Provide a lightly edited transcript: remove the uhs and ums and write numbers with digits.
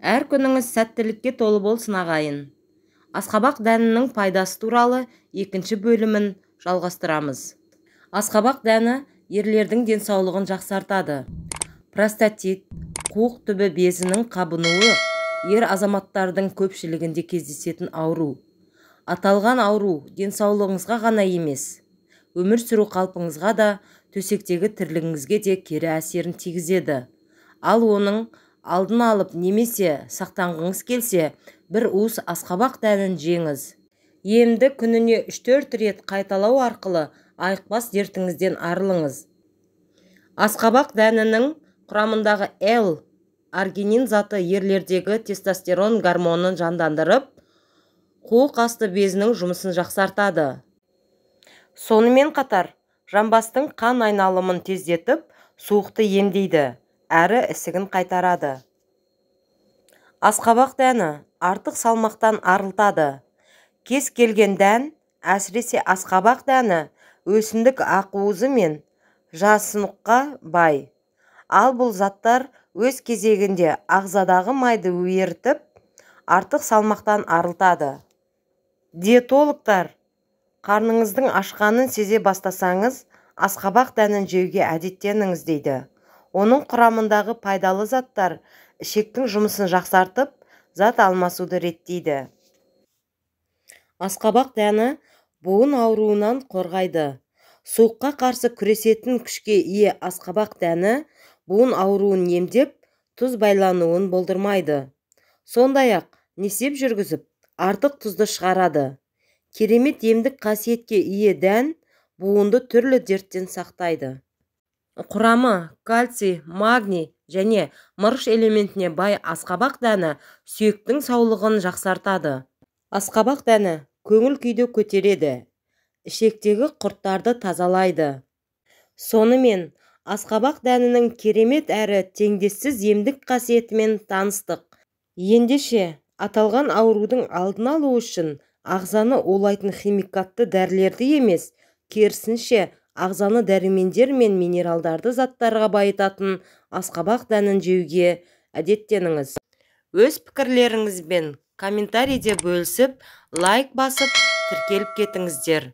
Әр күніңіз сәттілікке толы болсын ағайын. Асқабақ дәнінің пайдасы туралы екінші бөлімін жалғастырамыз. Асқабақ дәні ерлердің денсаулығын жақсартады. Простатит, қуық түбі безінің қабынуы ер азаматтардың көпшілігінде кездесетін ауру. Аталған ауру денсаулығыңызға ғана емес, өмір сүру қалпыңызға да, төсектегі тірлігіңізге де кері әсерін тигізеді. Ал оның алдын алып немесе сақтанғыңыз келсе, бір уыс асқабақ дәнін жеңіз. Емді күніне 3-4 рет қайталау арқылы айықпас дертіңізден арылыңыз. Асқабақ дәнінің құрамындағы L-аргинин заты ерлердегі тестостерон гормонын жандандырып, қуық асты безінің жұмысын жақсартады. Сонымен қатар, жамбастың қан айналымын тездетіп, суықты емдейді, әрі ісігін қайтарады. Асқабақ дәні артық салмақтан арылтады. Кез келген дән, әсіресе асқабақ дәні, өсімдік ақуызы мен жасыныққа бай. Ал бұл заттар өз кезегінде ағзадағы майды ерітіп, артық салмақтан арылтады. Диетологтар, қарныңыздың ашқанын сезе бастасаңыз, асқабақ дәнін жеуге әдеттеніңіз дейді. Оның құрамындағы пайдалы заттар ішектің жұмысын жақсартып, зат алмасуды реттейді. Асқабақ дәні буын ауруынан қорғайды. Суыққа қарсы күресетін күшке ие асқабақ дәні буын ауруын емдеп, тұз байлануын болдырмайды. Сондай-ақ несеп жүргізіп, артық тұзды шығарады. Керемет емдік қасиетке ие дән буынды түрлі дерттен сақтайды. Құрамы кальций, магний және мырыш элементіне бай асқабақ дәні сүйектің саулығын жақсартады. Асқабақ дәні көңіл күйді көтереді, ішектегі құрттарды тазалайды. Сонымен, асқабақ дәнінің керемет әрі теңдессіз емдік қасиетімен таныстық. Ендеше, аталған аурудың алдын алу үшін ағзаны улайтын химикатты дәрілерді емес, керісінше ағзаны дәрумендер мен минералдарды заттарға байытатын асқабақ дәнін жеуге әдеттеніңіз. Өз пікірлеріңізбен комментарийде бөлісіп, лайк басып, тіркеліп кетіңіздер.